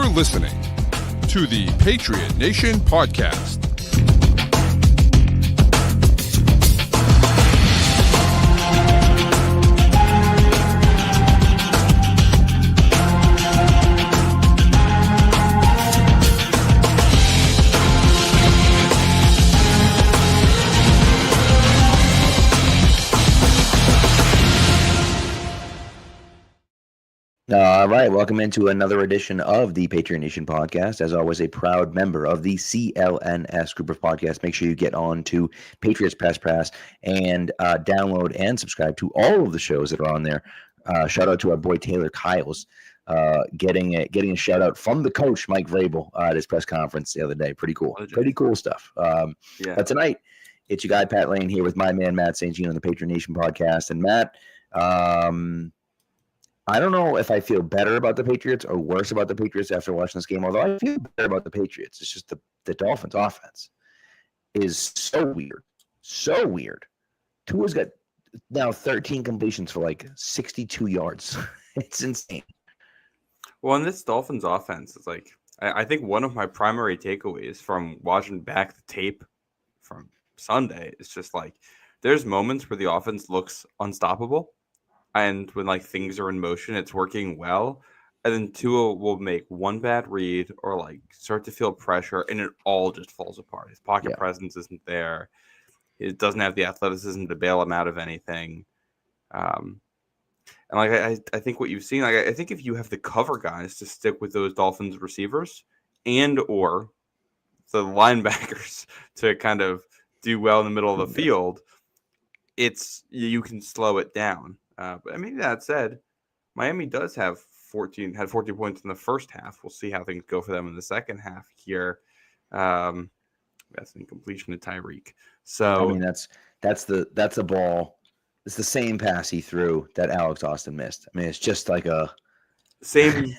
You're listening to the Patriot Nation Podcast. All right, welcome into another edition of the Patriot Nation Podcast. As always, a proud member of the CLNS group of podcasts. Make sure you get on to Patriots Press and download and subscribe to all of the shows that are on there. Shout out to our boy Taylor Kyles, getting a shout out from the coach Mike Vrabel at his press conference the other day. Pretty cool stuff. But tonight, it's your guy Pat Lane here with my man Matt St. Jean on the Patriot Nation Podcast. And Matt, I don't know if I feel better about the Patriots or worse about the Patriots after watching this game, although I feel better about the Patriots. It's just the Dolphins offense is so weird. So weird. Tua's got now 13 completions for like 62 yards. It's insane. Well, in this Dolphins offense, it's like I think one of my primary takeaways from watching back the tape from Sunday is just like there's moments where the offense looks unstoppable. And when like things are in motion, it's working well. And then Tua will make one bad read or like start to feel pressure, and it all just falls apart. His pocket presence isn't there. It doesn't have the athleticism to bail him out of anything. And like I think what you've seen, like I think if you have the cover guys to stick with those Dolphins receivers and or the linebackers to kind of do well in the middle of the field, you can slow it down. But I mean, that said, Miami does have 14 points in the first half. We'll see how things go for them in the second half here. That's an incompletion to Tyreek. So I mean, that's the ball. It's the same pass he threw that Alex Austin missed. I mean, it's just like a same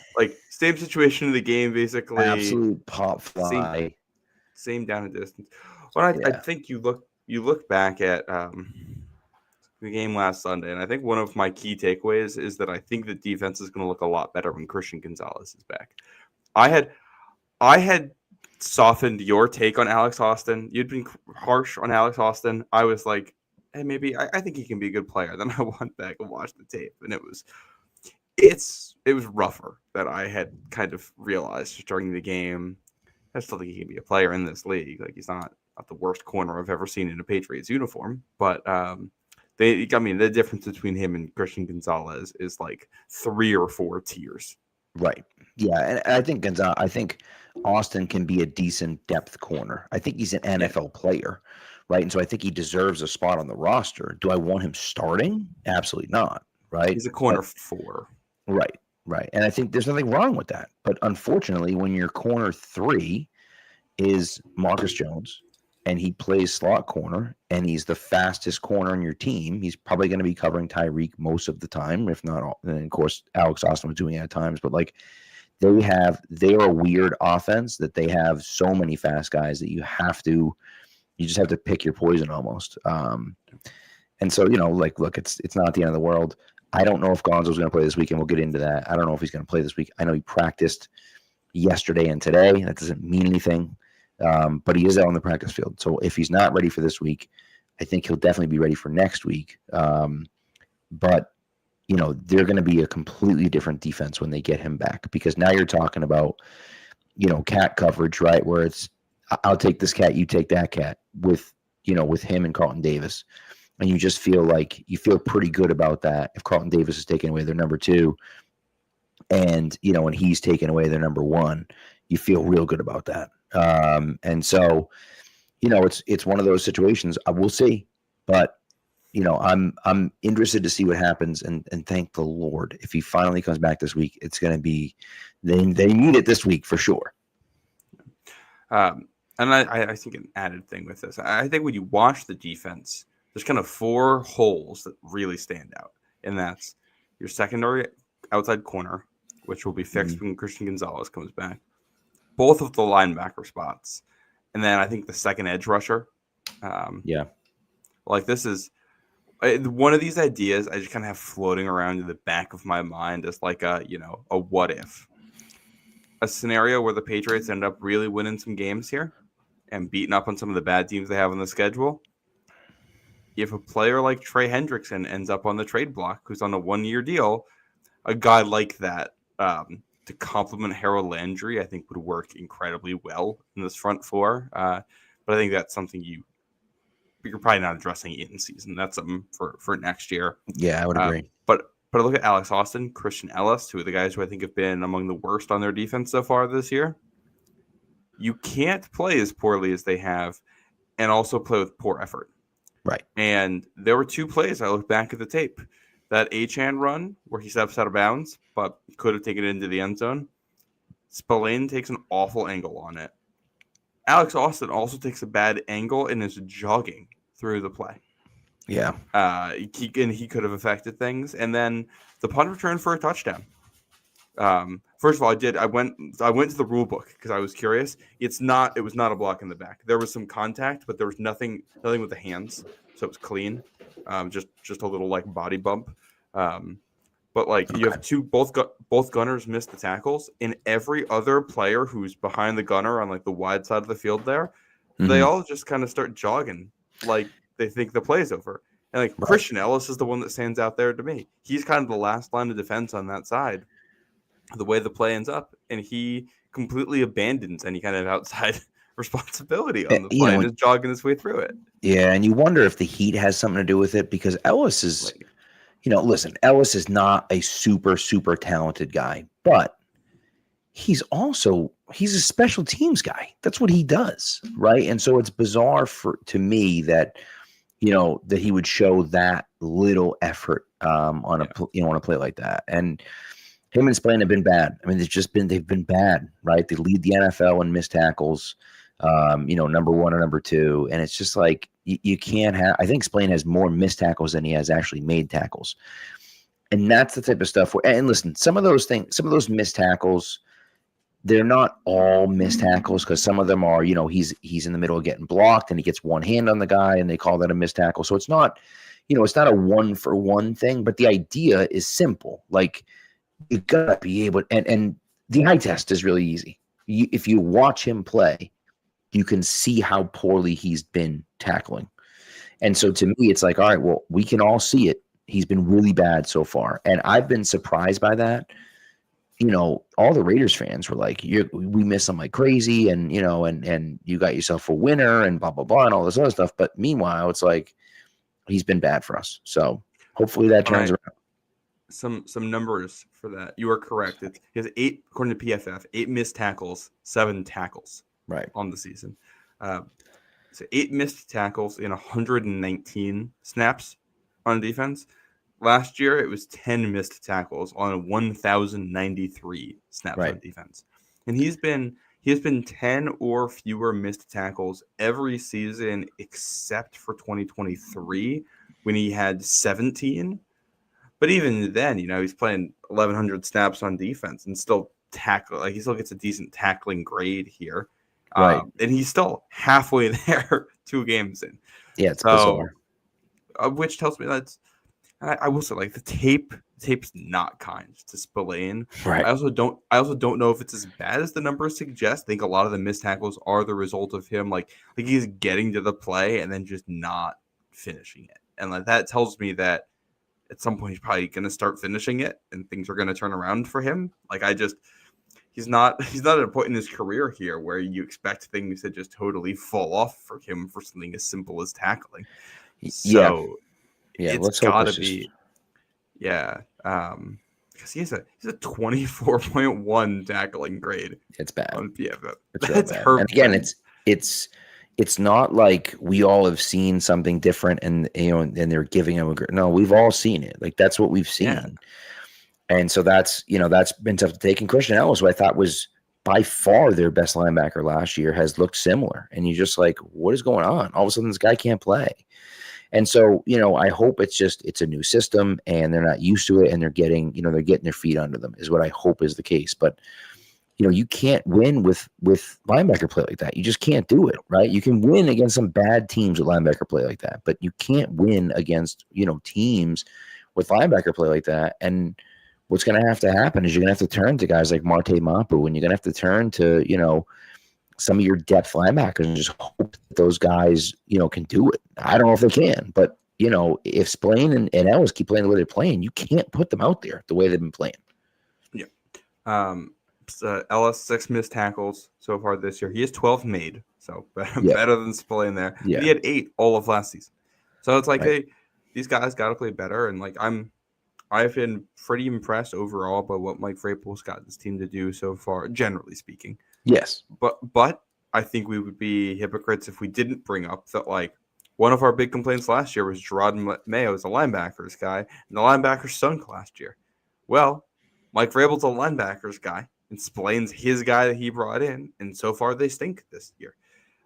situation in the game, basically. Absolute pop fly. Same down and distance. Well, I think you look back at the game last Sunday, and I think one of my key takeaways is that I think the defense is going to look a lot better when Christian Gonzalez is back. I had softened your take on Alex Austin. You'd been harsh on Alex Austin. I was like, hey, maybe I think he can be a good player. Then I went back and watched the tape, and it was rougher than I had kind of realized during the game. I still think he can be a player in this league. Like he's not the worst corner I've ever seen in a Patriots uniform, but the difference between him and Christian Gonzalez is like 3 or 4 tiers. Right. Yeah, and I think Austin can be a decent depth corner. I think he's an NFL player, right? And so I think he deserves a spot on the roster. Do I want him starting? Absolutely not, right? He's a corner 4. Right. And I think there's nothing wrong with that. But unfortunately, when your corner 3 is Marcus Jones, and he plays slot corner, and he's the fastest corner on your team, he's probably going to be covering Tyreek most of the time, if not all. And of course, Alex Austin was doing it at times, but like they're a weird offense that they have so many fast guys that you just have to pick your poison almost. And so, look, it's not the end of the world. I don't know if Gonzo's going to play this week, and we'll get into that. I don't know if he's going to play this week. I know he practiced yesterday and today. That doesn't mean anything. But he is out on the practice field. So if he's not ready for this week, I think he'll definitely be ready for next week. But, they're going to be a completely different defense when they get him back, because now you're talking about, cat coverage, right? Where it's, I'll take this cat, you take that cat with him and Carlton Davis. And you just feel pretty good about that. If Carlton Davis is taking away their number 2 and, when he's taking away their number 1, you feel real good about that. And so, it's one of those situations. I will see, but I'm interested to see what happens, and thank the Lord if he finally comes back this week. It's going to be they need it this week for sure. And I think an added thing with this, I think when you watch the defense, there's kind of 4 holes that really stand out, and that's your secondary outside corner, which will be fixed when Christian Gonzalez comes back. Both of the linebacker spots. And then I think the second edge rusher. Like this is one of these ideas I just kind of have floating around in the back of my mind as like a what if. a scenario where the Patriots end up really winning some games here and beating up on some of the bad teams they have on the schedule, if a player like Trey Hendrickson ends up on the trade block, who's on a 1-year deal, a guy like that to complement Harold Landry, I think would work incredibly well in this front four. But I think that's something you're probably not addressing in season. That's something for next year. Yeah, I would agree. But I look at Alex Austin, Christian Ellis, two of the guys who I think have been among the worst on their defense so far this year. You can't play as poorly as they have and also play with poor effort. Right. And there were two plays. I looked back at the tape. That Achane run where he steps out of bounds, but could have taken it into the end zone. Spillane takes an awful angle on it. Alex Austin also takes a bad angle and is jogging through the play. Yeah. He could have affected things. And then the punt return for a touchdown. First of all, I went to the rule book because I was curious. It was not a block in the back. There was some contact, but there was nothing with the hands, so it was clean. Just a little like body bump. But like you have both gunners missed the tackles, and every other player who's behind the gunner on like the wide side of the field there, they all just kind of start jogging like they think the play's over. And like Christian Ellis is the one that stands out there to me. He's kind of the last line of defense on that side. The way the play ends up, and he completely abandons any kind of outside responsibility on the play and is jogging his way through it. Yeah, and you wonder if the heat has something to do with it because Ellis is, listen, Ellis is not a super, super talented guy, but he's a special teams guy. That's what he does, right? And so it's bizarre to me that, that he would show that little effort on a play like that. And him and Spillane have been bad. I mean, they've been bad, right? They lead the NFL in missed tackles, number 1 or number 2. And it's just like, you can't have, I think Spillane has more missed tackles than he has actually made tackles. And that's the type of stuff and listen, some of those missed tackles, they're not all missed tackles because some of them are, he's in the middle of getting blocked and he gets one hand on the guy and they call that a missed tackle. So it's not, it's not a 1-for-1 thing, but the idea is simple. Like, you gotta be able, and the eye test is really easy. If you watch him play, you can see how poorly he's been tackling. And so to me, it's like, all right, well, we can all see it. He's been really bad so far. And I've been surprised by that. All the Raiders fans were like, we miss him like crazy. And, and you got yourself a winner and blah, blah, blah, and all this other stuff. But meanwhile, it's like, he's been bad for us. So hopefully that turns around. Some numbers for that. You are correct. He has 8, according to PFF, 8 missed tackles, 7 tackles on the season. So 8 missed tackles in 119 snaps on defense. Last year, it was 10 missed tackles on 1,093 snaps on defense. And he has been 10 or fewer missed tackles every season except for 2023 when he had 17. But even then, he's playing 1,100 snaps on defense and still tackle. Like he still gets a decent tackling grade here, and he's still halfway there 2 games in. Yeah, it's bizarre. Which tells me that's. I will say, like the tape's not kind to Spillane. Right. I also don't know if it's as bad as the numbers suggest. I think a lot of the missed tackles are the result of him, like he's getting to the play and then just not finishing it, and like that tells me that. At some point, he's probably going to start finishing it, and things are going to turn around for him. Like he's not at a point in his career here where you expect things to just totally fall off for him for something as simple as tackling. So it's got to be, because he has a 24.1 tackling grade. It's bad. On PFF. That's bad. And again, it's not like we all have seen something different and they're giving him no, we've all seen it. Like that's what we've seen. Yeah. And so that's been tough to take. And Christian Gonzalez, who I thought was by far their best linebacker last year, has looked similar. And you're just like, what is going on? All of a sudden this guy can't play. And so, I hope it's a new system and they're not used to it and they're getting their feet under them is what I hope is the case. But you can't win with linebacker play like that. You just can't do it, right? You can win against some bad teams with linebacker play like that, but you can't win against, teams with linebacker play like that. And what's going to have to happen is you're going to have to turn to guys like Marte Mapu, and you're going to have to turn to, some of your depth linebackers and just hope that those guys, can do it. I don't know if they can, but, if Spillane and Ellis keep playing the way they're playing, you can't put them out there the way they've been playing. Yeah. Ellis, 6 missed tackles so far this year. He has 12 made, so better than Spillane there. Yeah. He had 8 all of last season. So it's like, Right. hey, these guys got to play better. And like I've been pretty impressed overall by what Mike Vrabel's got this team to do so far, generally speaking. Yes. But I think we would be hypocrites if we didn't bring up that, like, one of our big complaints last year was Gerard Mayo as a linebackers guy, and the linebackers stunk last year. Well, Mike Vrabel's a linebackers guy, and Spillane's his guy that he brought in, and so far they stink this year.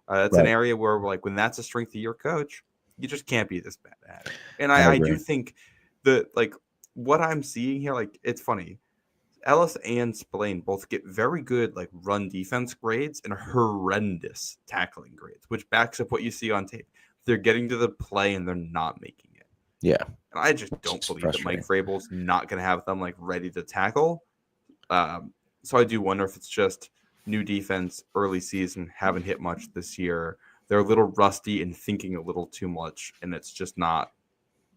That's an area where, like, when that's a strength of your coach, you just can't be this bad at it. And I do think that, like, what I'm seeing here, like, it's funny. Ellis and Spillane both get very good, like, run defense grades and horrendous tackling grades, which backs up what you see on tape. They're getting to the play and they're not making it. Yeah. And I just don't believe that Mike Vrabel's not going to have them, like, ready to tackle. So I do wonder if it's just new defense, early season, haven't hit much this year. They're a little rusty and thinking a little too much, and it's just not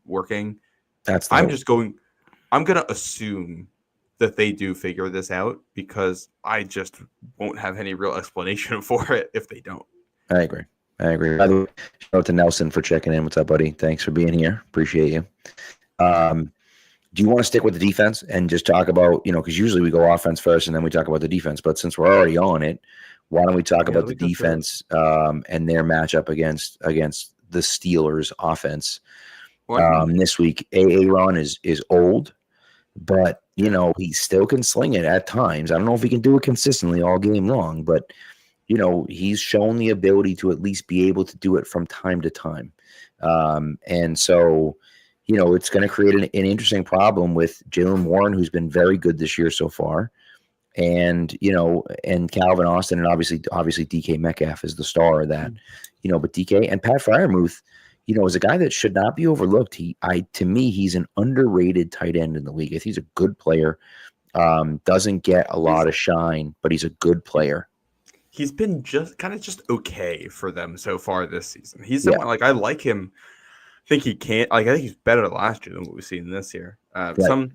working. I'm going to assume that they do figure this out, because I just won't have any real explanation for it if they don't. I agree. By the way, shout out to Nelson for checking in. What's up, buddy? Thanks for being here. Appreciate you. Do you want to stick with the defense and just talk about, because usually we go offense first and then we talk about the defense, but since we're already on it, why don't we talk about the defense and their matchup against the Steelers offense this week? Aaron is old, but he still can sling it at times. I don't know if he can do it consistently all game long, but he's shown the ability to at least be able to do it from time to time. And so, it's going to create an interesting problem with Jaylen Warren, who's been very good this year so far. And, and Calvin Austin, and obviously DK Metcalf is the star of that, but DK and Pat Freiermuth, is a guy that should not be overlooked. To me, he's an underrated tight end in the league. I think he's a good player. Doesn't get a lot of shine, but he's a good player. He's been just okay for them so far this season. He's someone, like, I like him. I think he can't. Like, I think he's better last year than what we've seen this year. Some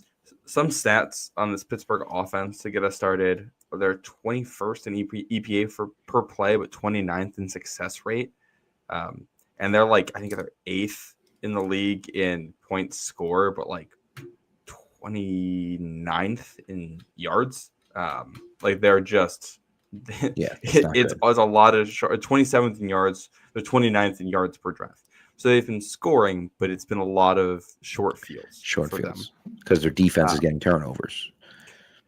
stats on this Pittsburgh offense to get us started. They're 21st in EPA per play, but 29th in success rate. And they're, like, I think they're 8th in the league in points scored, but, like, 29th in yards. Like, they're just it's a lot of 27th in yards. They're 29th in yards per draft. So they've been scoring, but it's been a lot of short fields because their defense is getting turnovers.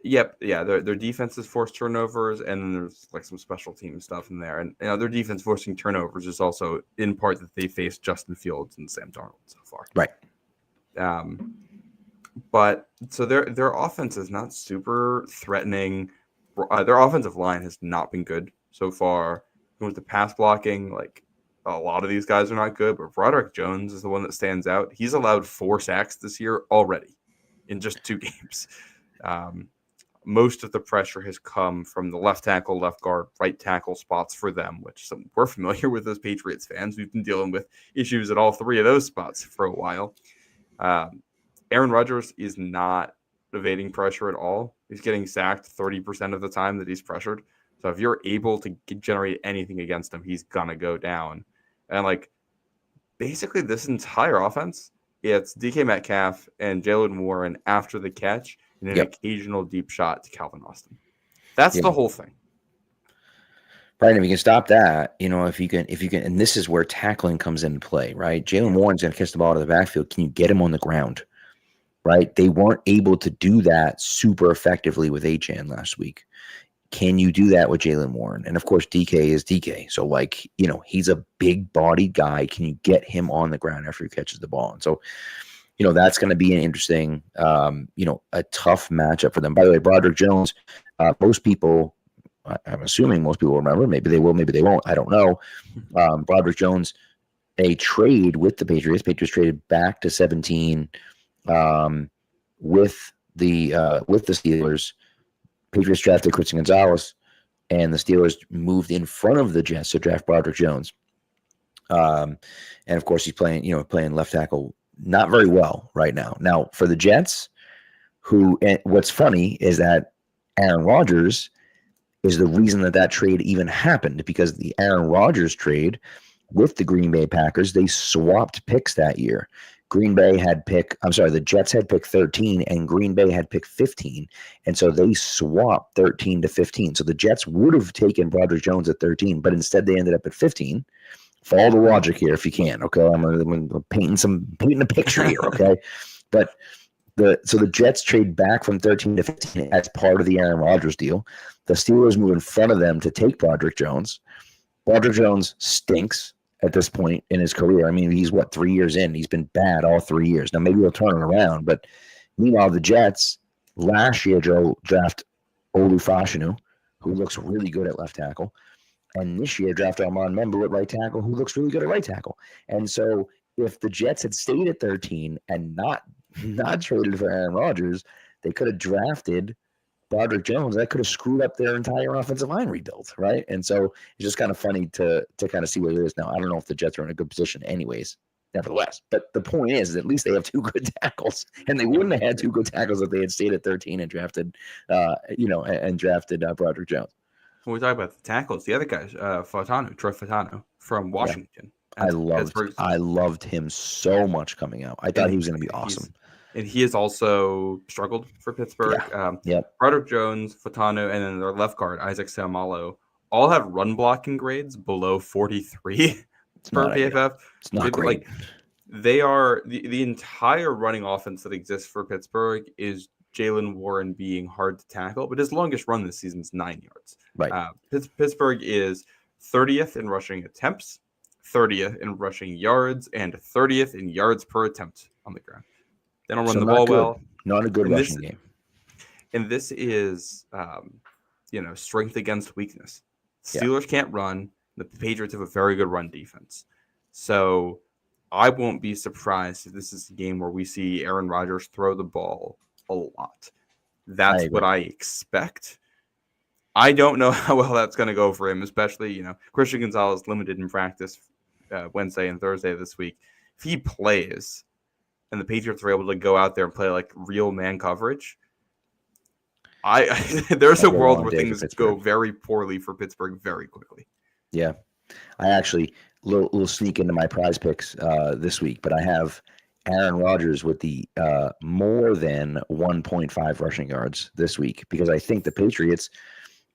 Yep, yeah, their defense is forced turnovers, and then there's, like, some special team stuff in there. And their defense forcing turnovers is also in part that they faced Justin Fields and Sam Darnold so far. Right. But so their offense is not super threatening. Their offensive line has not been good so far. With the pass blocking, like, a lot of these guys are not good, but Broderick Jones is the one that stands out. He's allowed 4 sacks this year already in just 2 games. Most of the pressure has come from the left tackle, left guard, right tackle spots for them, which we're familiar with as Patriots fans. We've been dealing with issues at all 3 of those spots for a while. Aaron Rodgers is not evading pressure at all. He's getting sacked 30% of the time that he's pressured. So if you're able to generate anything against him, he's going to go down. And, like, basically this entire offense, it's DK Metcalf and Jaylen Warren after the catch and an occasional deep shot to Calvin Austin. That's the whole thing. Right. If you can stop that, if you can, and this is where tackling comes into play, right? Jaylen Warren's going to catch the ball to the backfield. Can you get him on the ground? Right. They weren't able to do that super effectively with Achane last week. Can you do that with Jaylen Warren? And of course, DK is DK. So, like, he's a big bodied guy. Can you get him on the ground after he catches the ball? And so, that's going to be an interesting, a tough matchup for them. By the way, Broderick Jones, most people, I'm assuming most people remember, maybe they will, maybe they won't. I don't know. Broderick Jones, a trade with the Patriots. Patriots traded back to 17 with with the Steelers, Patriots drafted Christian Gonzalez, and the Steelers moved in front of the Jets to draft Broderick Jones. And of course, he's playing left tackle not very well right now. Now for the Jets, what's funny is that Aaron Rodgers is the reason that trade even happened, because the Aaron Rodgers trade with the Green Bay Packers, they swapped picks that year. The Jets had pick 13 and Green Bay had pick 15. And so they swapped 13 to 15. So the Jets would have taken Broderick Jones at 13, but instead they ended up at 15. Follow the logic here if you can, okay? I'm painting a picture here, okay? But the Jets trade back from 13 to 15 as part of the Aaron Rodgers deal. The Steelers move in front of them to take Broderick Jones. Broderick Jones stinks at this point in his career. I mean, he's 3 years in. He's been bad all 3 years. Now, maybe he'll turn it around. But meanwhile, the Jets last year draft Olu Fashanu, who looks really good at left tackle. And this year draft Armand Member at right tackle, who looks really good at right tackle. And so if the Jets had stayed at 13 and not traded for Aaron Rodgers, they could have drafted Broderick Jones. That could have screwed up their entire offensive line rebuild, right? And so it's just kind of funny to kind of see what it is now. I don't know if the Jets are in a good position anyways, nevertheless. But the point is at least they have 2 good tackles, and they wouldn't have had 2 good tackles if they had stayed at 13 and drafted, drafted Broderick Jones. When we talk about the tackles, the other guys, Troy Fautanu from Washington. Yeah. I loved him so much coming out. I thought he was going to be awesome. And he has also struggled for Pittsburgh. Broderick Jones, Fautanu, and then their left guard, Isaac Seumalo, all have run blocking grades below 43 per PFF. It's not great. They are the entire running offense that exists for Pittsburgh is Jaylen Warren being hard to tackle, but his longest run this season is 9 yards. Right. Pittsburgh is 30th in rushing attempts, 30th in rushing yards, and 30th in yards per attempt on the ground. They don't run the ball well. Not a good rushing game. And this is, strength against weakness. Steelers can't run. The Patriots have a very good run defense. So I won't be surprised if this is a game where we see Aaron Rodgers throw the ball a lot. That's what I expect. I don't know how well that's going to go for him, especially, Christian Gonzalez limited in practice Wednesday and Thursday this week. If he plays and the Patriots are able to go out there and play like real man coverage, there's a world where things go very poorly for Pittsburgh very quickly. Yeah. I actually, little sneak into my prize picks this week, but I have Aaron Rodgers with the more than 1.5 rushing yards this week, because I think the Patriots,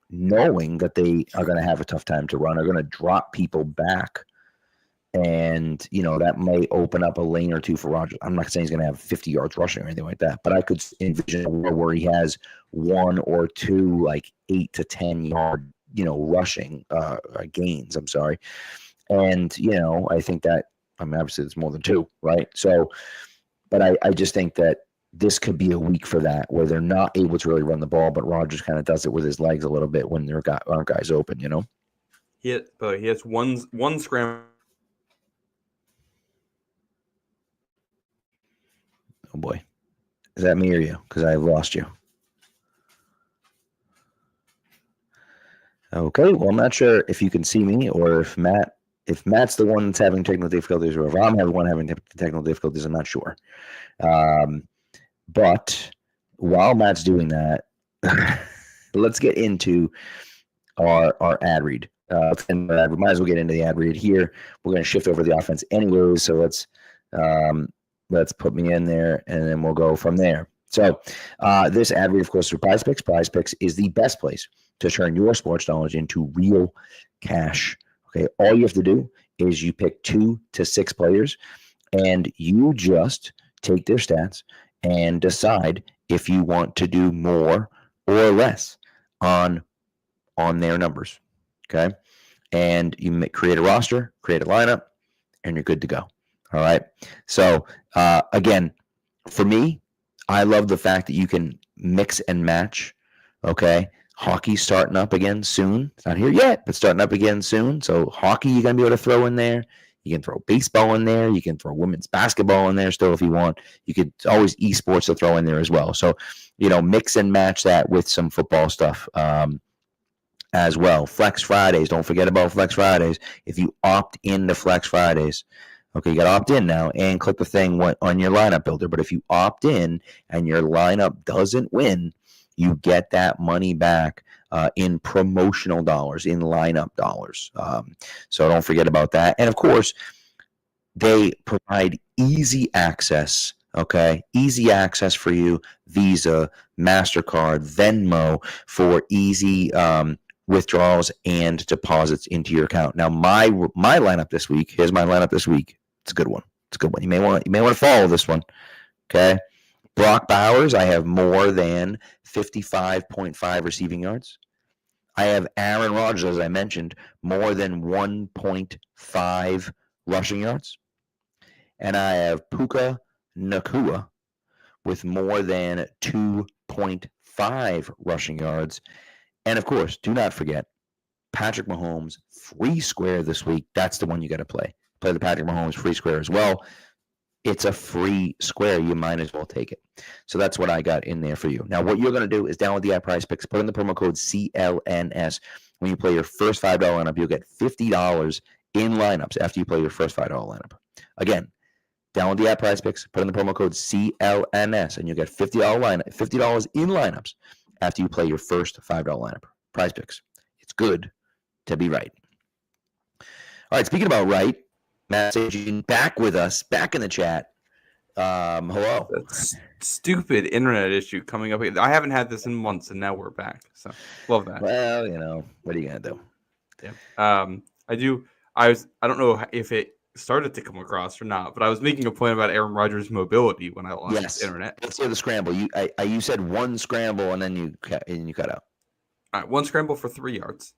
knowing that they are going to have a tough time to run, are going to drop people back. And, that may open up a lane or two for Rodgers. I'm not saying he's going to have 50 yards rushing or anything like that, but I could envision a world where he has 1 or 2, like 8 to 10 yard, rushing gains. I'm sorry. And, I think that, obviously it's more than 2, right? So, but I just think that this could be a week for that, where they're not able to really run the ball, but Rodgers kind of does it with his legs a little bit when there aren't guys open, He has one scramble. Oh boy, is that me or you? Because I've lost you. Okay, well, I'm not sure if you can see me or if Matt's the one that's having technical difficulties, or if I'm the one having technical difficulties. I'm not sure. But while Matt's doing that, let's get into our ad read. We might as well get into the ad read here. We're going to shift over the offense anyways, so let's put me in there, and then we'll go from there. So this ad read, of course, for Prize Picks. Prize Picks is the best place to turn your sports knowledge into real cash. Okay, all you have to do is you pick 2 to 6 players, and you just take their stats and decide if you want to do more or less on their numbers. Okay, and you create a roster, create a lineup, and you're good to go. All right. So again, for me, I love the fact that you can mix and match. Okay. Hockey's starting up again soon. It's not here yet, but starting up again soon. So hockey, you're going to be able to throw in there. You can throw baseball in there. You can throw women's basketball in there still if you want. You could always esports to throw in there as well. So mix and match that with some football stuff as well. Flex Fridays. Don't forget about Flex Fridays. If you opt into Flex Fridays, okay, you got to opt in now and click the thing on your lineup builder. But if you opt in and your lineup doesn't win, you get that money back in promotional dollars, in lineup dollars. So don't forget about that. And of course, they provide easy access. Okay, easy access for you, Visa, MasterCard, Venmo, for easy withdrawals and deposits into your account. Now, my lineup this week. Here's my lineup this week. It's a good one. You may want to follow this one. Okay, Brock Bowers. I have more than 55.5 receiving yards. I have Aaron Rodgers, as I mentioned, more than 1.5 rushing yards, and I have Puka Nacua with more than 2.5 rushing yards. And of course, do not forget Patrick Mahomes free square this week. That's the one you got to play. Play the Patrick Mahomes free square as well. It's a free square. You might as well take it. So that's what I got in there for you. Now, what you're going to do is download the app Prize Picks, put in the promo code CLNS. When you play your first $5 lineup, you'll get $50 in lineups after you play your first $5 lineup. Again, download the app Prize Picks, put in the promo code CLNS, and you'll get $50 in lineups after you play your first $5 lineup. Prize Picks. It's good to be right. All right, speaking about right, Matt Sagin back with us, back in the chat. Hello. That's stupid internet issue coming up. I haven't had this in months, and now we're back. So love that. Well, what are you gonna do? Yeah. I don't know if it started to come across or not, but I was making a point about Aaron Rodgers' mobility when I lost internet. Let's hear the scramble. You said one scramble and then you cut out. All right, one scramble for 3 yards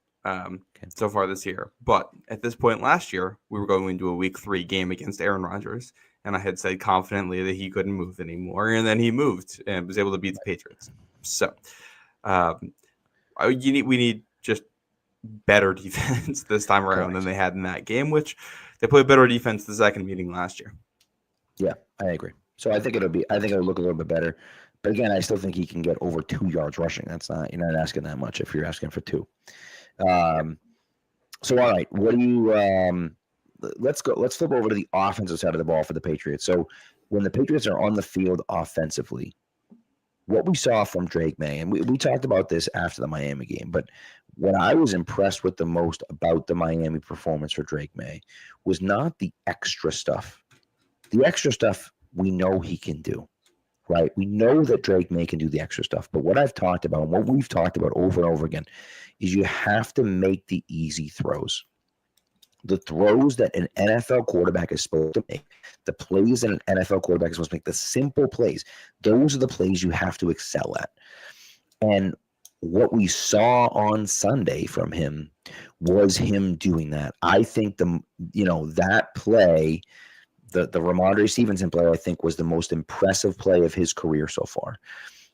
so far this year. But at this point last year, we were going into a week 3 game against Aaron Rodgers, and I had said confidently that he couldn't move anymore, and then he moved and was able to beat the Patriots. So we need just better defense this time around than they had in that game, which they played better defense the second meeting last year. Yeah, I agree. So I think it'll look a little bit better. But again, I still think he can get over 2 yards rushing. You're not asking that much if you're asking for 2. So all right, what do you let's flip over to the offensive side of the ball for the Patriots. So when the Patriots are on the field offensively, what we saw from Drake May, and we talked about this after the Miami game, but what I was impressed with the most about the Miami performance for Drake May was not the extra stuff. The extra stuff we know he can do, right? We know that Drake May can do the extra stuff, but what I've talked about and what we've talked about over and over again is you have to make the easy throws. The throws that an NFL quarterback is supposed to make, the plays that an NFL quarterback is supposed to make, the simple plays, those are the plays you have to excel at. And what we saw on Sunday from him was him doing that. I think that play, the Ramondre Stevenson play, I think was the most impressive play of his career so far.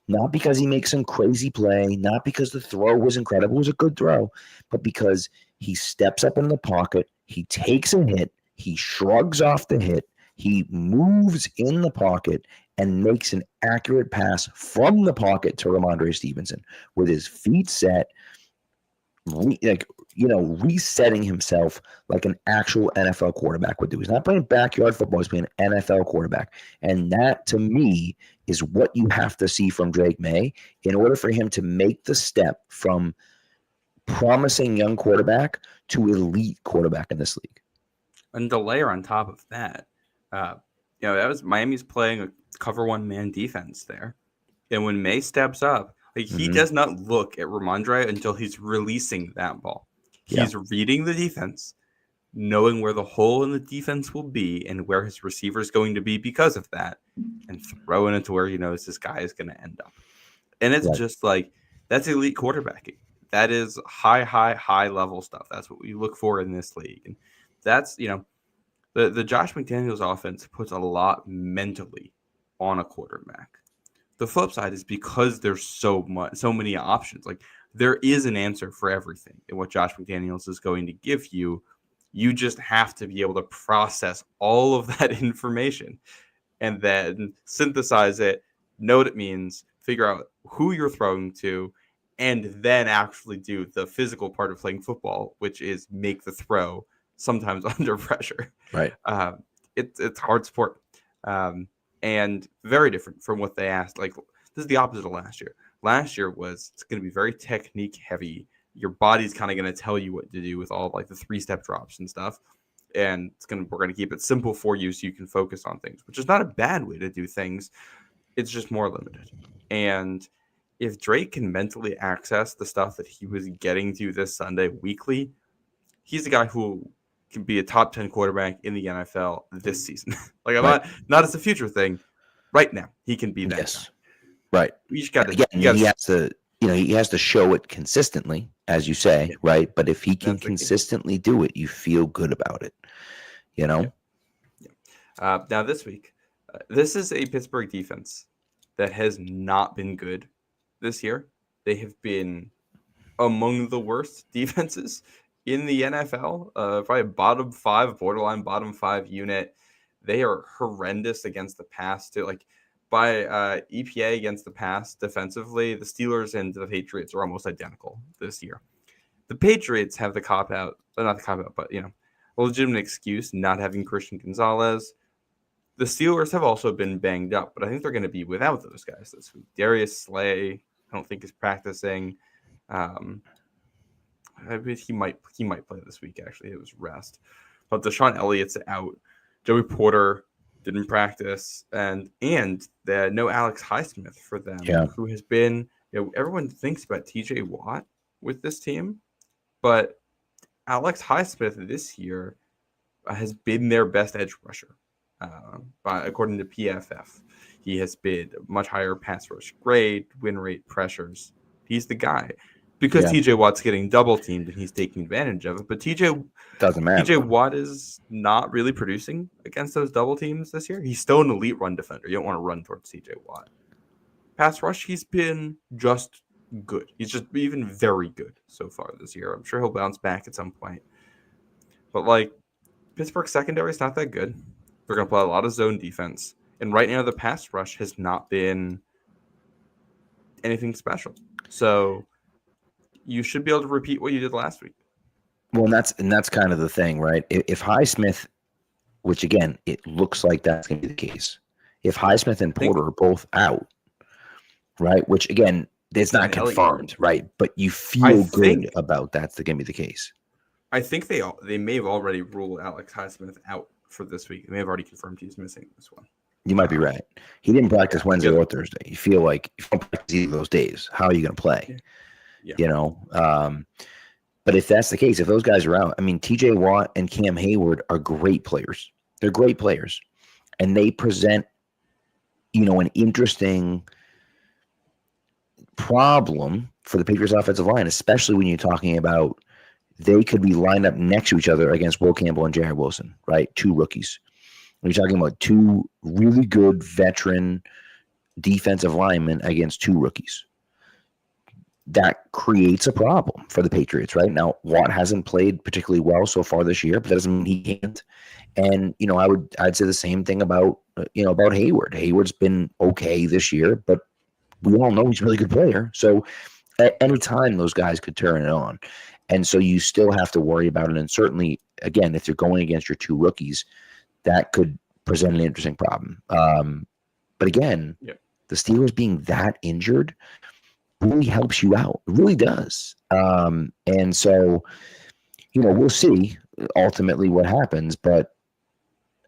Not because he makes some crazy play, not because the throw was incredible, it was a good throw, but because he steps up in the pocket, he takes a hit, he shrugs off the hit, he moves in the pocket and makes an accurate pass from the pocket to Ramondre Stevenson with his feet set, resetting himself like an actual NFL quarterback would do. He's not playing backyard football, he's playing NFL quarterback. And that, to me, is what you have to see from Drake May in order for him to make the step from promising young quarterback to elite quarterback in this league. And to layer on top of that, that was Miami's playing a cover 1 man defense there. And when May steps up, he does not look at Ramondre until he's releasing that ball. He's reading the defense, knowing where the hole in the defense will be and where his receiver is going to be because of that, and throwing it to where he knows this guy is going to end up. And it's just like, that's elite quarterbacking. That is high level stuff. That's what we look for in this league. And that's, the Josh McDaniels offense puts a lot mentally on a quarterback. The flip side is because there's so many options. Like, there is an answer for everything in what Josh McDaniels is going to give you. You just have to be able to process all of that information and then synthesize it, know what it means, figure out who you're throwing to, and then actually do the physical part of playing football, which is make the throw sometimes under pressure. Right. It's hard sport, and very different from what they asked. Like, this is the opposite of last year. Last year it's going to be very technique heavy. Your body's kind of going to tell you what to do with all like the 3-step drops and stuff. And we're going to keep it simple for you so you can focus on things, which is not a bad way to do things. It's just more limited. And if Drake can mentally access the stuff that he was getting to this Sunday weekly, he's the guy who can be a top 10 quarterback in the NFL this season. Like, I'm not as a future thing. Right now, he can be that guy. Right. You just got to. He has to. He has to show it consistently, as you say, right? But if he can consistently do it, you feel good about it. Yeah. Now this week, this is a Pittsburgh defense that has not been good this year. They have been among the worst defenses in the NFL. Probably bottom 5, borderline bottom 5 unit. They are horrendous against the pass too. Like, by EPA against the pass defensively, the Steelers and the Patriots are almost identical this year. The Patriots have the cop-out, not the cop-out, but, a legitimate excuse, not having Christian Gonzalez. The Steelers have also been banged up, but I think they're going to be without those guys this week. Darius Slay, I don't think is practicing. I bet he might play this week, actually. It was rest. But Deshaun Elliott's out. Joey Porter didn't practice, and no Alex Highsmith for them, who has been, everyone thinks about TJ Watt with this team, but Alex Highsmith this year has been their best edge rusher, according to PFF. He has been a much higher pass rush grade, win rate, pressures. He's the guy. Because TJ Watt's getting double teamed and he's taking advantage of it. But doesn't matter. TJ Watt is not really producing against those double teams this year. He's still an elite run defender. You don't want to run towards TJ Watt. Pass rush, he's been just good. He's just even very good so far this year. I'm sure he'll bounce back at some point. But Pittsburgh secondary is not that good. They're going to play a lot of zone defense. And right now the pass rush has not been anything special. So you should be able to repeat what you did last week. Well, and that's kind of the thing, right? If Highsmith, which again, it looks like that's going to be the case. If Highsmith and Porter are both out, right? Which again, it's not confirmed, right? But you feel good about that's going to be the case. I think they may have already ruled Alex Highsmith out for this week. They may have already confirmed he's missing this one. You might be right. He didn't practice Wednesday or Thursday. You feel like if you don't practice either of those days, how are you going to play? Yeah. But if that's the case, if those guys are out, I mean, TJ Watt and Cam Hayward are great players. They're great players. And they present, an interesting problem for the Patriots offensive line, especially when you're talking about they could be lined up next to each other against Will Campbell and Jared Wilson, right? 2 rookies. When you're talking about 2 really good veteran defensive linemen against 2 rookies. That creates a problem for the Patriots, right? Now, Watt hasn't played particularly well so far this year, but that doesn't mean he can't. And, I'd say the same thing about Hayward. Hayward's been okay this year, but we all know he's a really good player. So at any time, those guys could turn it on. And so you still have to worry about it. And certainly, again, if you're going against your 2 rookies, that could present an interesting problem. But again, the Steelers being that injured really helps you out. It really does. And so, we'll see ultimately what happens. But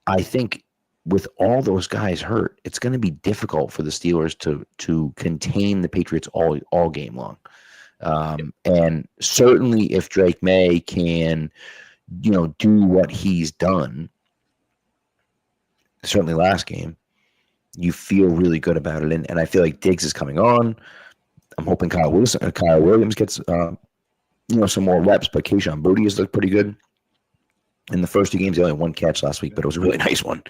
I think with all those guys hurt, it's going to be difficult for the Steelers to contain the Patriots all game long. And certainly if Drake May can, do what he's done, certainly last game, you feel really good about it. And I feel like Diggs is coming on. I'm hoping Kyle Williams gets some more reps, but Kayshon Boutte has looked pretty good. In the first 2 games, he only had 1 catch last week, but it was a really nice one.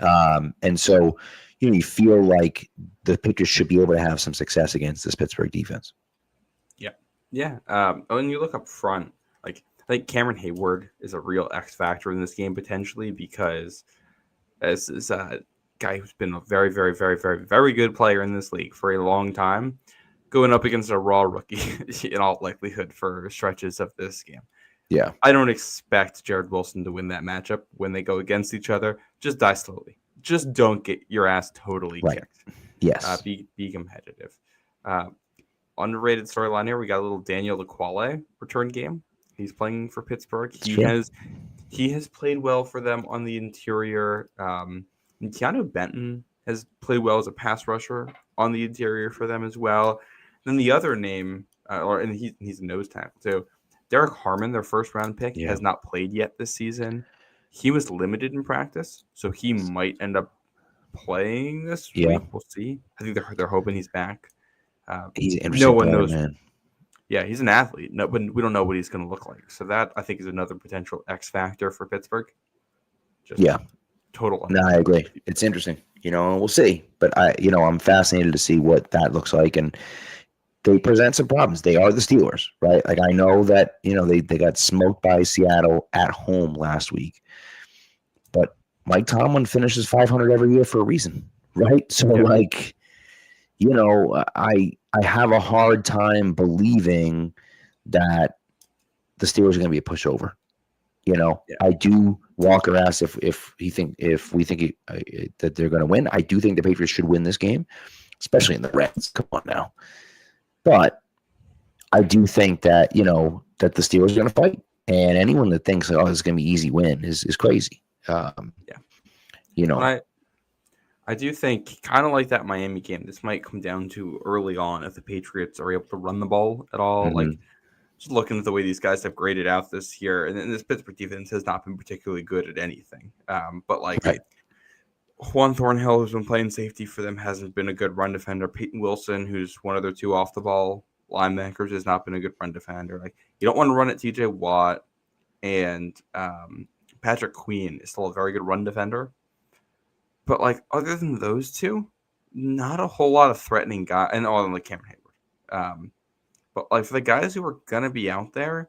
And so, you feel like the Patriots should be able to have some success against this Pittsburgh defense. Yeah. When you look up front, I think Cameron Hayward is a real X factor in this game potentially because as guy who's been a very, very, very, very, very good player in this league for a long time, going up against a raw rookie in all likelihood for stretches of this game. Yeah. I don't expect Jared Wilson to win that matchup when they go against each other. Just die slowly. Just don't get your ass totally kicked. Yes. Be competitive. Underrated storyline here. We got a little Daniel LeQuale return game. He's playing for Pittsburgh. He has played well for them on the interior. Keanu Benton has played well as a pass rusher on the interior for them as well. Then the other name, and he's a nose tackle too. Derek Harmon, their first round pick, has not played yet this season. He was limited in practice, so he might end up playing this week. We'll see. I think they're hoping he's back. He's an interesting player, man. Yeah, he's an athlete, but we don't know what he's going to look like. So that, I think, is another potential X factor for Pittsburgh. Total. No, I agree. It's interesting, and we'll see. But I'm fascinated to see what that looks like. And they present some problems. They are the Steelers, right? Like, I know that, they got smoked by Seattle at home last week. But Mike Tomlin finishes 500 every year for a reason, right? So, I have a hard time believing that the Steelers are going to be a pushover. I do. Walker asked if we think that they're going to win. I do think the Patriots should win this game, especially in the Reds. Come on now. But I do think that that the Steelers are going to fight, and anyone that thinks this is going to be easy win is crazy. I do think, kind of like that Miami game, this might come down to early on if the Patriots are able to run the ball at all. Mm-hmm. Just looking at the way these guys have graded out this year, and this Pittsburgh defense has not been particularly good at anything. Juan Thornhill, who's been playing safety for them, hasn't been a good run defender. Peyton Wilson, who's one of their two off-the-ball linebackers, has not been a good run defender. You don't want to run at T.J. Watt, and Patrick Queen is still a very good run defender. But, other than those two, not a whole lot of threatening guys. And Cameron Hayward. But, for the guys who are going to be out there,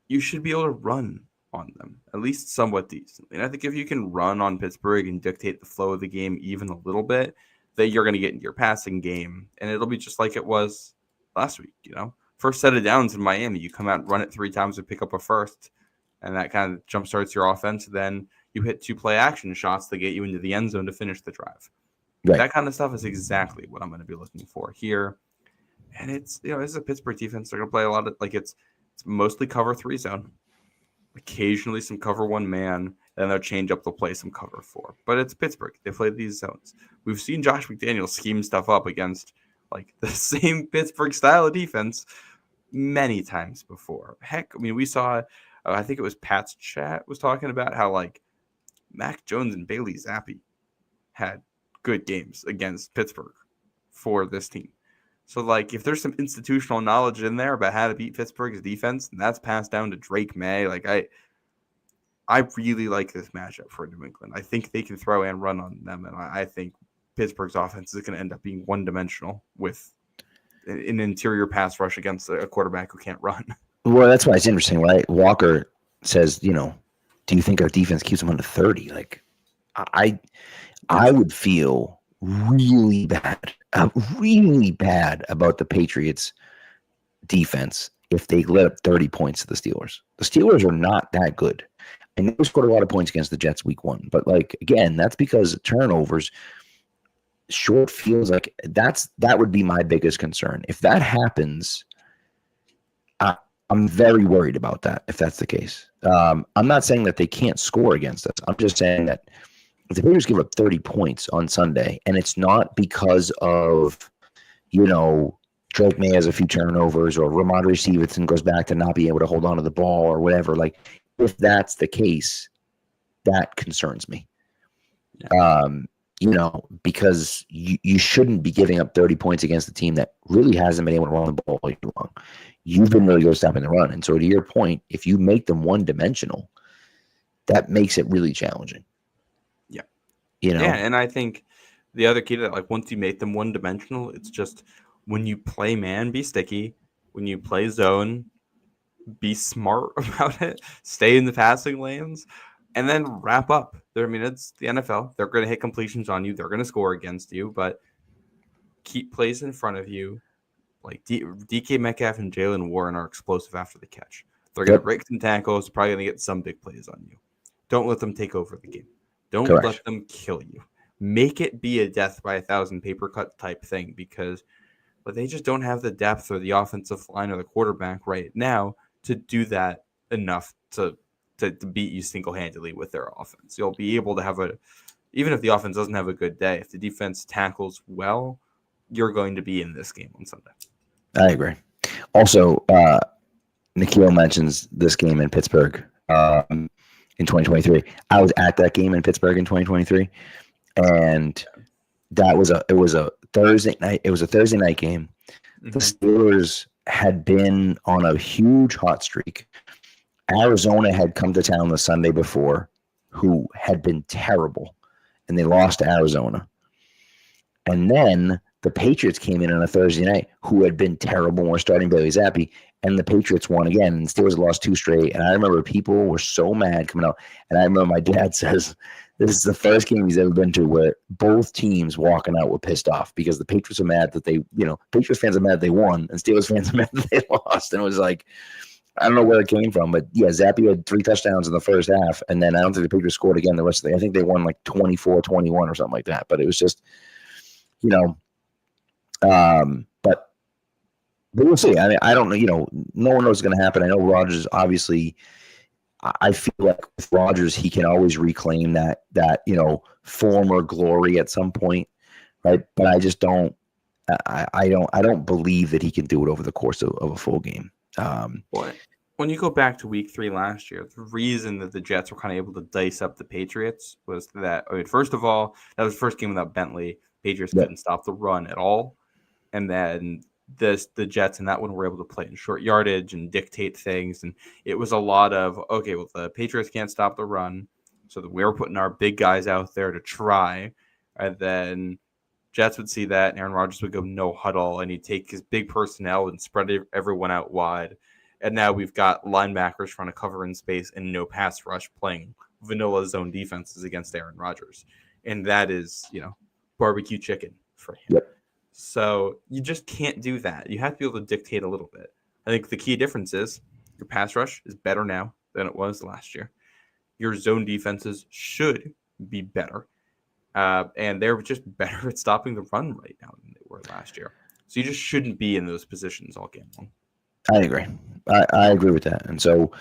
you should be able to run on them, at least somewhat decently. And I think if you can run on Pittsburgh and dictate the flow of the game even a little bit, that you're going to get into your passing game. And it'll be just like it was last week, First set of downs in Miami, you come out and run it 3 times and pick up a first. And that kind of jumpstarts your offense. Then you hit 2 play action shots that get you into the end zone to finish the drive. Right. That kind of stuff is exactly what I'm going to be looking for here. And it's, it's a Pittsburgh defense. They're going to play a lot of, it's mostly cover 3 zone, occasionally some cover 1 man, then they'll change up, they'll play some cover 4. But it's Pittsburgh. They play these zones. We've seen Josh McDaniels scheme stuff up against, the same Pittsburgh style of defense many times before. Heck, we saw, I think it was Pat's chat was talking about how, Mac Jones and Bailey Zappi had good games against Pittsburgh for this team. So, if there's some institutional knowledge in there about how to beat Pittsburgh's defense, and that's passed down to Drake May, I really like this matchup for New England. I think they can throw and run on them, and I think Pittsburgh's offense is going to end up being one-dimensional with an interior pass rush against a quarterback who can't run. Well, that's why it's interesting, right? Walker says, do you think our defense keeps them under 30? I would feel really bad about the Patriots defense if they let up 30 points to the Steelers. The Steelers are not that good. And they scored a lot of points against the Jets week 1. But again, that's because turnovers, short fields, that would be my biggest concern. If that happens, I'm very worried about that, if that's the case. I'm not saying that they can't score against us. I'm just saying that if the Patriots give up 30 points on Sunday, and it's not because of, Drake May has a few turnovers or Ramondre Stevenson goes back to not be able to hold on to the ball or whatever, if that's the case, that concerns me. Yeah. Because you shouldn't be giving up 30 points against a team that really hasn't been able to run the ball all year long. You've been really good at stopping the run. And so to your point, if you make them one-dimensional, that makes it really challenging. Yeah. Yeah, and I think the other key to that, once you make them one-dimensional, it's just when you play man, be sticky. When you play zone, be smart about it. Stay in the passing lanes. And then wrap up It's the NFL. They're going to hit completions on you. They're going to score against you, but keep plays in front of you. Like DK Metcalf and Jalen Warren are explosive after the catch. They're going to break some tackles, probably going to get some big plays on you. Don't let them take over the game. Don't let them kill you. Make it be a death by 1,000 paper cut type thing because they just don't have the depth or the offensive line or the quarterback right now to do that enough to beat you single-handedly with their offense. You'll be able to even if the offense doesn't have a good day, if the defense tackles well, you're going to be in this game on Sunday. I agree. Also, Nikhil mentions this game in Pittsburgh in 2023. I was at that game in Pittsburgh in 2023, and it was a Thursday night. It was a Thursday night game. The Steelers had been on a huge hot streak. Arizona had come to town the Sunday before, who had been terrible, and they lost to Arizona. And then the Patriots came in on a Thursday night, who had been terrible and were starting Bailey Zappi, and the Patriots won again. And Steelers lost 2 straight. And I remember people were so mad coming out. And I remember my dad says, this is the first game he's ever been to where both teams walking out were pissed off because the Patriots are mad that Patriots fans are mad they won, and Steelers fans are mad that they lost. And it was like, I don't know where it came from, but yeah, Zappi had 3 touchdowns in the first half, and then I don't think the Patriots scored again the rest of the day. I think they won like 24-21 or something like that. But it was just, but we'll see. I mean, I don't know, no one knows what's going to happen. I know Rodgers, obviously, I feel like with Rodgers, he can always reclaim that former glory at some point, right? But I just don't, I don't believe that he can do it over the course of a full game. When you go back to week 3 last year, the reason that the Jets were kind of able to dice up the Patriots was that, first of all, that was the first game without Bentley. Patriots couldn't stop the run at all. And then the Jets and that one were able to play in short yardage and dictate things. And it was a lot of, okay, well, the Patriots can't stop the run. So that we were putting our big guys out there to try. And then Jets would see that, and Aaron Rodgers would go no huddle, and he'd take his big personnel and spread everyone out wide. And now we've got linebackers trying to cover in space and no pass rush playing vanilla zone defenses against Aaron Rodgers. And that is, barbecue chicken for him. Yep. So you just can't do that. You have to be able to dictate a little bit. I think the key difference is your pass rush is better now than it was last year. Your zone defenses should be better. And they're just better at stopping the run right now than they were last year. So you just shouldn't be in those positions all game long. I agree. I agree with that. And so,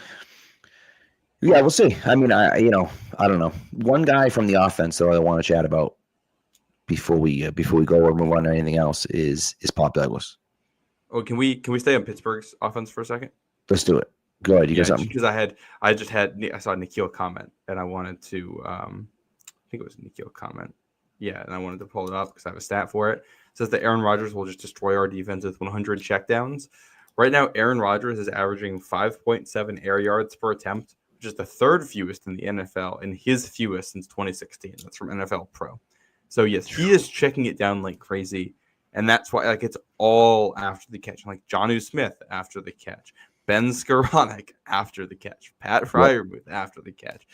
yeah, we'll see. I mean, I don't know. One guy from the offense that I want to chat about before we go or move on to anything else is Pop Douglas. Oh, can we stay on Pittsburgh's offense for a second? Let's do it. Go ahead. You got something? Because I saw Nikhil comment, and I wanted to I think it was Nikhil comment. Yeah, and I wanted to pull it up because I have a stat for it. It says that Aaron Rodgers will just destroy our defense with 100 checkdowns. Right now, Aaron Rodgers is averaging 5.7 air yards per attempt, which is the 3rd fewest in the NFL and his fewest since 2016. That's from NFL Pro. So, yes, he is checking it down like crazy, and that's why it's all after the catch. Like Jonnu Smith after the catch, Ben Skoranek after the catch, Pat Freiermuth after the catch.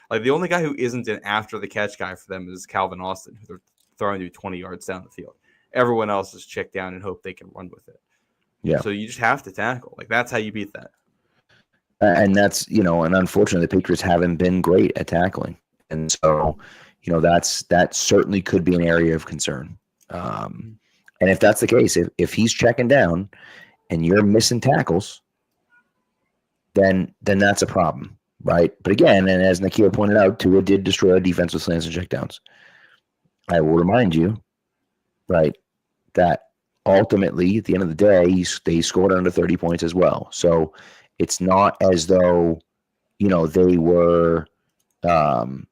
Like, the only guy who isn't an after-the-catch guy for them is Calvin Austin, who they're throwing to 20 yards down the field. Everyone else is checked down and hope they can run with it. Yeah. So you just have to tackle. Like, that's how you beat that. And that's, and unfortunately, the Patriots haven't been great at tackling. And so, that certainly could be an area of concern. And if that's the case, if he's checking down and you're missing tackles, then that's a problem. Right. But again, and as Nikhil pointed out, Tua did destroy our defense with slants and checkdowns. I will remind you, right, that ultimately, at the end of the day, they scored under 30 points as well. So it's not as though, they were. It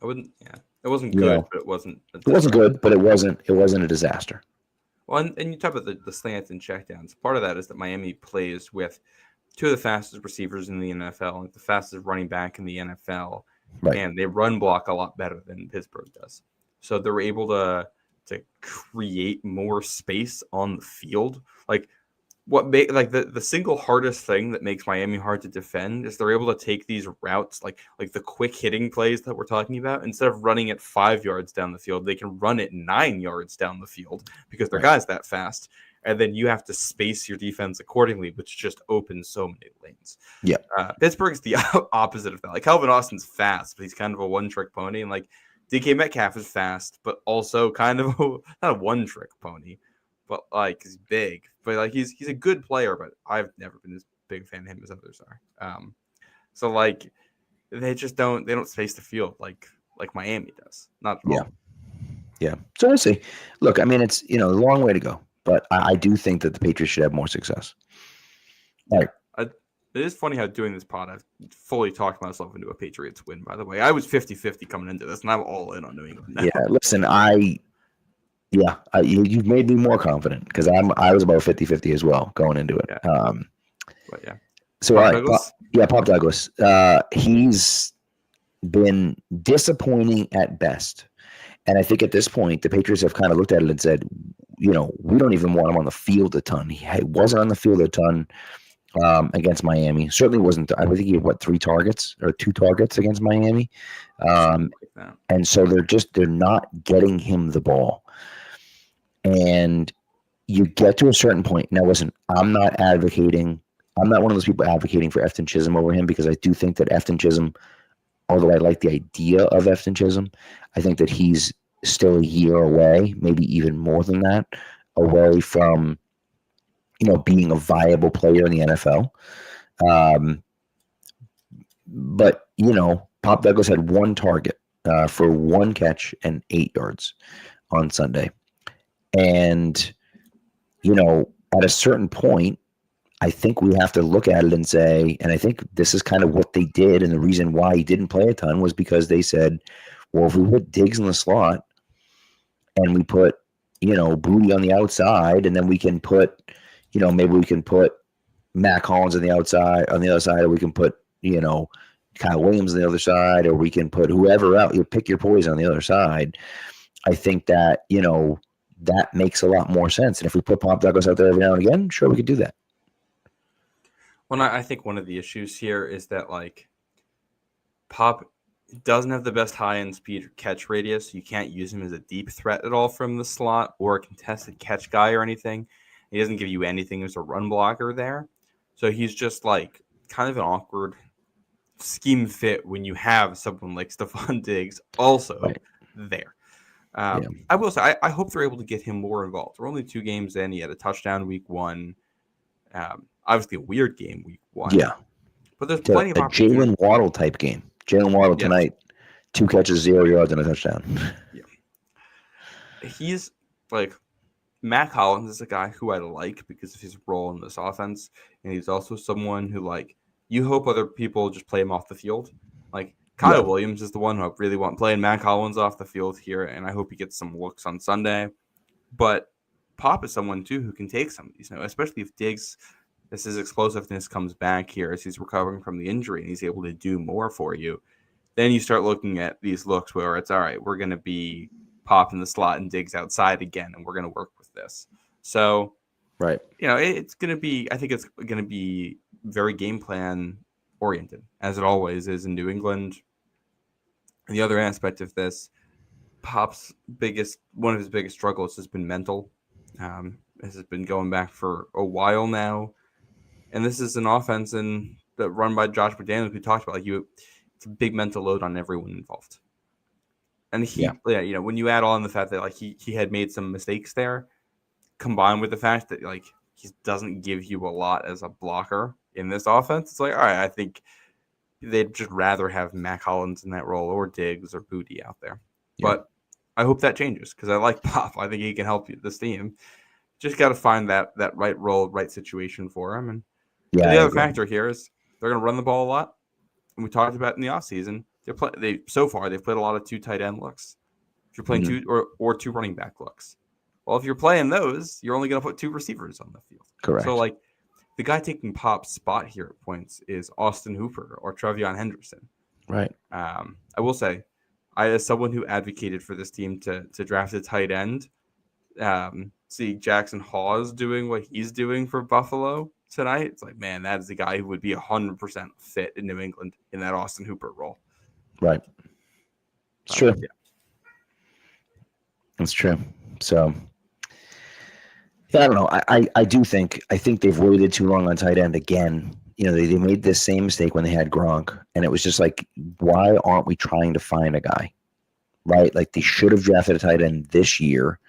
wasn't good, but it wasn't. It wasn't good, but it wasn't a disaster. Well, and you talk about the slants and checkdowns. Part of that is that Miami plays with 2 of the fastest receivers in the NFL, like the fastest running back in the NFL, right. And they run block a lot better than Pittsburgh does. So they're able to create more space on the field. Like the single hardest thing that makes Miami hard to defend is they're able to take these routes, like the quick hitting plays that we're talking about. Instead of running it 5 yards down the field, they can run it 9 yards down the field because their guys that fast. And then you have to space your defense accordingly, which just opens so many lanes. Yeah. Pittsburgh's the opposite of that. Like Calvin Austin's fast, but he's kind of a one-trick pony. And like DK Metcalf is fast, but also kind of not a one-trick pony, but like he's big. But like he's a good player, but I've never been as big a fan of him as others are. So like they don't space the field like Miami does. Not at all. Yeah. So we'll see. Look, I mean, it's a long way to go, but I do think that the Patriots should have more success. All right. It is funny how doing this pod, I've fully talked myself into a Patriots win, by the way. I was 50-50 coming into this, and I'm all in on New England now. Yeah, listen, you've made me more confident because I was about 50-50 as well going into it. Yeah. But yeah. So, Pop all right. Douglas? Pop Douglas. He's been disappointing at best. And I think at this point, the Patriots have kind of looked at it and said, we don't even want him on the field a ton. He wasn't on the field a ton against Miami. Certainly wasn't. I think he had 2 targets against Miami. And so they're not getting him the ball. And you get to a certain point. Now, listen, I'm not one of those people advocating for Efton Chisholm over him because I do think that Efton Chisholm, although I like the idea of Efton Chisholm, I think that he's still a year away, maybe even more than that, away from being a viable player in the NFL. But Pop Douglas had 1 target for 1 catch and 8 yards on Sunday. And, at a certain point, I think we have to look at it and say, and I think this is kind of what they did, and the reason why he didn't play a ton was because they said, well, if we put Diggs in the slot and we put, Booty on the outside, and then we can put, maybe we can put Mac Hollins on the other side, or we can put, Kyle Williams on the other side, or we can put whoever out. You pick your poison on the other side. I think that, that makes a lot more sense. And if we put Pop Douglas out there every now and again, sure, we could do that. Well, I think one of the issues here is that like Pop doesn't have the best high-end speed or catch radius. You can't use him as a deep threat at all from the slot or a contested catch guy or anything. He doesn't give you anything as a run blocker there. So he's just like kind of an awkward scheme fit when you have someone like Stephon Diggs also there. I will say, I hope they're able to get him more involved. We're only 2 games in. He had a touchdown week 1. Obviously a weird game week 1. Yeah. But there's plenty of opportunity. Jalen Waddle type game. Jalen Waddle tonight, 2 catches, 0 yards, and a touchdown. Yeah. He's like, Mac Hollins is a guy who I like because of his role in this offense. And he's also someone who, like, you hope other people just play him off the field. Like, Kyle Williams is the one who I really want playing Mac Hollins off the field here, and I hope he gets some looks on Sunday. But Pop is someone, too, who can take some of these, especially if Diggs, his explosiveness comes back here as he's recovering from the injury and he's able to do more for you. Then you start looking at these looks where it's, all right, we're going to be Pop in the slot and Diggs outside again, and we're going to work with this. So, it's going to be, I think it's going to be very game plan oriented, as it always is in New England. And the other aspect of this, Pop's one of his biggest struggles has been mental. This has been going back for a while now. And this is an offense that run by Josh McDaniels we talked about. It's a big mental load on everyone involved. And when you add on the fact that like he had made some mistakes there, combined with the fact that like he doesn't give you a lot as a blocker in this offense, it's like, all right, I think they'd just rather have Mac Hollins in that role or Diggs or Booty out there. Yeah. But I hope that changes because I like Pop. I think he can help this team. Just got to find that right role, right situation for him. And the other factor here is they're going to run the ball a lot. And we talked about in the offseason, so far they've played a lot of 2 tight end looks. If you're playing 2 or 2 running back looks. Well, if you're playing those, you're only going to put 2 receivers on the field. Correct. So like the guy taking Pop's spot here at points is Austin Hooper or Trevion Henderson. Right. I will say, as someone who advocated for this team to draft a tight end, see Jackson Hawes doing what he's doing for Buffalo tonight, it's like, man, that is the guy who would be 100% fit in New England in that Austin Hooper role. Right. It's true. Yeah. It's true. So, yeah, I don't know. I think they've waited too long on tight end again. They made this same mistake when they had Gronk, and it was just like, why aren't we trying to find a guy? Right? Like, they should have drafted a tight end this year.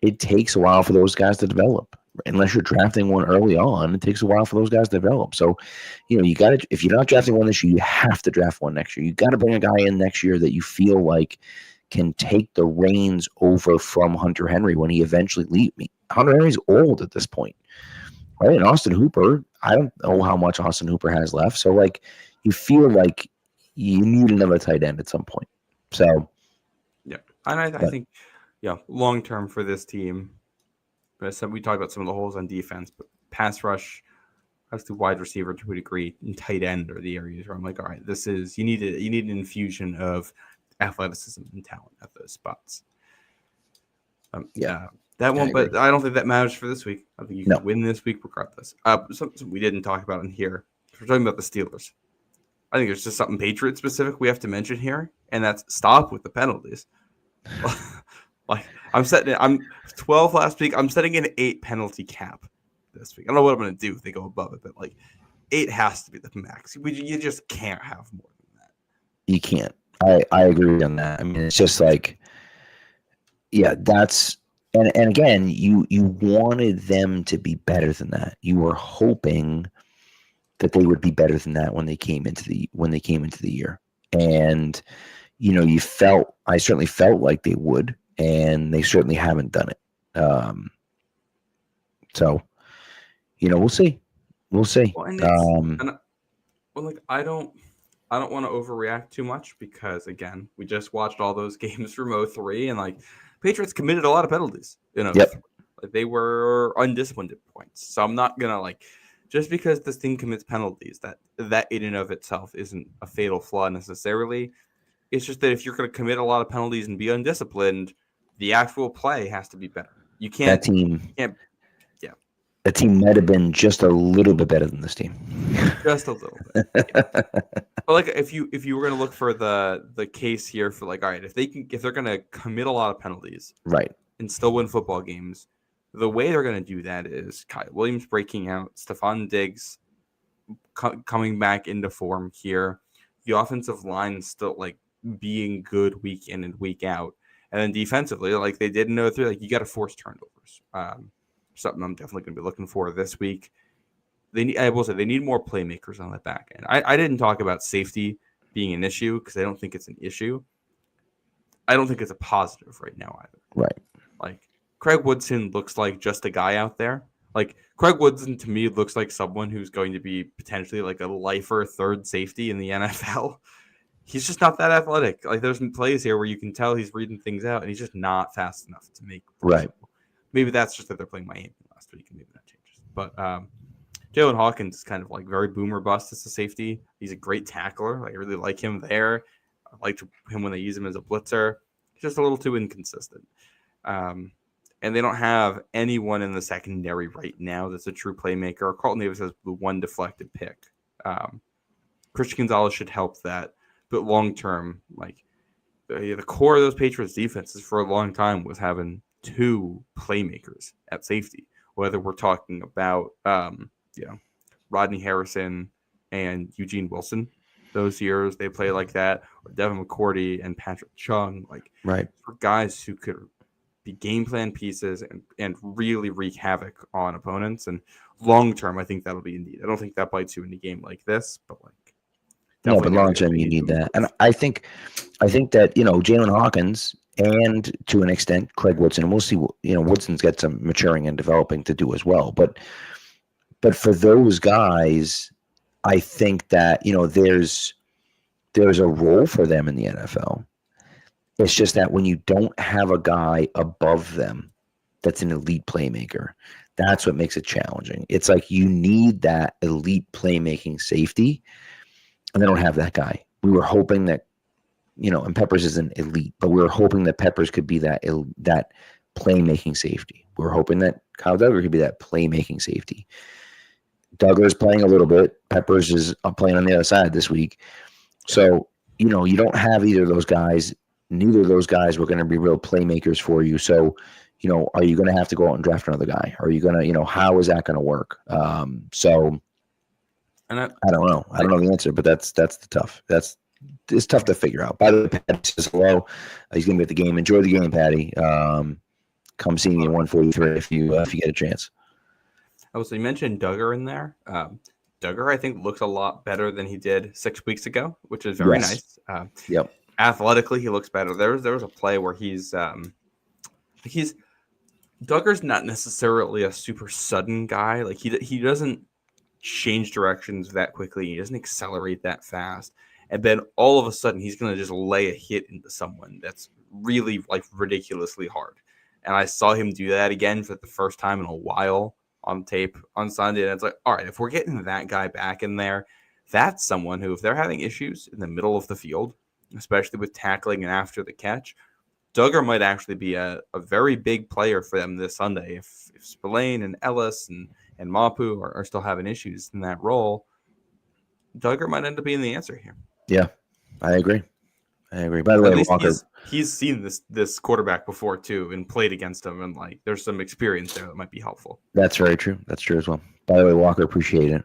It takes a while for those guys to develop. Unless you're drafting one early on, it takes a while for those guys to develop. So, you got to, if you're not drafting one this year, you have to draft one next year. You got to bring a guy in next year that you feel like can take the reins over from Hunter Henry when he eventually leaves me. Hunter Henry's old at this point, right? And Austin Hooper, I don't know how much Austin Hooper has left. So, like, you feel like you need another tight end at some point. So, yeah. And I think, long term for this team, we talked about some of the holes on defense, but pass rush, obviously wide receiver to a degree, and tight end are the areas where I'm like, all right, you need an infusion of athleticism and talent at those spots. That one, but I don't think that matters for this week. I think you can win this week regardless. Something we didn't talk about in here. We're talking about the Steelers. I think there's just something Patriot specific we have to mention here, and that's stop with the penalties. Like, I'm 12 last week. I'm setting an 8 penalty cap this week. I don't know what I'm going to do if they go above it, but like 8 has to be the max. You just can't have more than that. You can't. I agree on that. I mean, it's just like, that's, and again, you wanted them to be better than that. You were hoping that they would be better than that when they came into the year. And, I certainly felt like they would, and they certainly haven't done it. So, we'll see. We'll see. Well, I don't want to overreact too much because, again, we just watched all those games from 2003, and like Patriots committed a lot of penalties. Like, they were undisciplined at points. So I'm not gonna just because this thing commits penalties that in and of itself isn't a fatal flaw necessarily. It's just that if you're going to commit a lot of penalties and be undisciplined, the actual play has to be better. You can't. That team might have been just a little bit better than this team. Just a little bit. Yeah. But if you were going to look for the case here for all right, if they're going to commit a lot of penalties, right, and still win football games, the way they're going to do that is Kyle Williams breaking out, Stephon Diggs coming back into form here, the offensive line still being good week in and week out, and then defensively, like they did in 2003, you got to force turnovers. Something I'm definitely going to be looking for this week. I will say they need more playmakers on that back end. I didn't talk about safety being an issue because I don't think it's an issue. I don't think it's a positive right now either. Right. Craig Woodson looks like just a guy out there. Craig Woodson to me looks like someone who's going to be potentially a lifer third safety in the NFL. He's just not that athletic. There's some plays here where you can tell he's reading things out, and he's just not fast enough to make. Right. Maybe that's just that they're playing Miami last week, and maybe that changes. But Jalen Hawkins is kind of very boomer bust as a safety. He's a great tackler. I really like him there. I liked him when they use him as a blitzer. He's just a little too inconsistent. And they don't have anyone in the secondary right now that's a true playmaker. Carlton Davis has the one deflected pick. Christian Gonzalez should help that. But long-term, the core of those Patriots defenses for a long time was having 2 playmakers at safety, whether we're talking about, Rodney Harrison and Eugene Wilson. Those years they play like that, or Devin McCourty and Patrick Chung, right, for guys who could be game plan pieces and really wreak havoc on opponents. And long term, I think that'll be needed. I don't think that bites you in a game like this, but no, but long term you need that. And I think that Jalen Hawkins and to an extent Craig Woodson, and we'll see. Woodson's got some maturing and developing to do as well. But for those guys, I think that there's a role for them in the NFL. It's just that when you don't have a guy above them that's an elite playmaker, that's what makes it challenging. It's you need that elite playmaking safety, and they don't have that guy. We were hoping that, and Peppers isn't elite, but we were hoping that Peppers could be that playmaking safety. We're hoping that Kyle Duggar could be that playmaking safety. Duggar's playing a little bit. Peppers is playing on the other side this week. So, you don't have either of those guys. Neither of those guys were going to be real playmakers for you. So, are you going to have to go out and draft another guy? Are you going to, how is that going to work? So And I don't know. I don't know the answer, but it's tough to figure out. By the way, Patty says hello. He's going to be at the game. Enjoy the game, Patty. Come see me at 143 if you get a chance. So you mentioned Duggar in there. Duggar, I think, looks a lot better than he did 6 weeks ago, which is very nice. Yep. Athletically, he looks better. There was a play where Duggar's not necessarily a super sudden guy. Like he doesn't change directions that quickly. He doesn't accelerate that fast. And then all of a sudden, he's going to just lay a hit into someone that's really like ridiculously hard. And I saw him do that again for the first time in a while on tape on Sunday. And it's like, all right, if we're getting that guy back in there, that's someone who, if they're having issues in the middle of the field, especially with tackling and after the catch, Duggar might actually be a very big player for them this Sunday. If Spillane and Ellis and Mapu are still having issues in that role, Duggar might end up being the answer here. Yeah, I agree. By the way, Walker, he's seen this quarterback before too and played against him, and like there's some experience there that might be helpful. That's very true. That's true as well. By the way, Walker, appreciate it.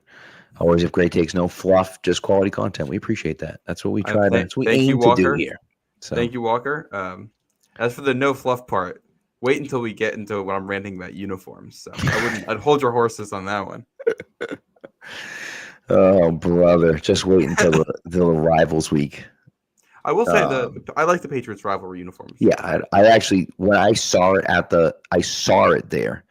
Always have great takes, no fluff, just quality content. We appreciate that. That's what we try to. That's what we aim to do here. So. Thank you, Walker. As for the no fluff part, wait until we get into when I'm ranting about uniforms. So I'd hold your horses on that one. Oh, brother, just wait until the rivals week. I will say I like the Patriots rivalry uniforms. Yeah, I actually, when I saw it there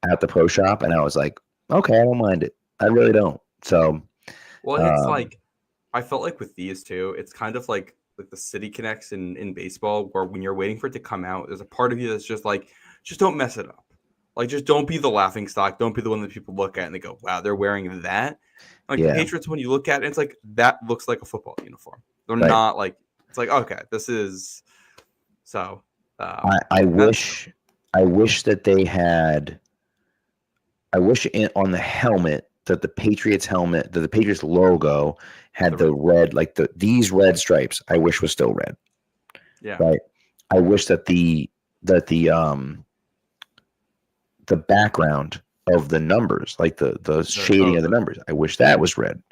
at the pro shop, and I was like, okay, I don't mind it. I really don't. So, well, it's like I felt like with these two, it's kind of like the City Connects in baseball, where when you're waiting for it to come out, there's a part of you that's just like, just don't mess it up. Like, just don't be the laughing stock. Don't be the one that people look at and they go, wow, they're wearing that. Like the Patriots, when you look at it, it's like, that looks like a football uniform. They're not like, it's like, okay, this is so. I wish that they had. I wish on the helmet that the Patriots logo had the red, like these red stripes. I wish was still red. Yeah. Right. I wish that the background of the numbers, like the shading of the numbers, I wish that was red.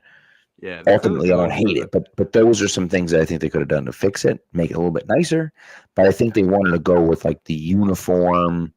Yeah. Ultimately, I don't hate it, but those are some things that I think they could have done to fix it, make it a little bit nicer. But I think they wanted to go with like the uniform,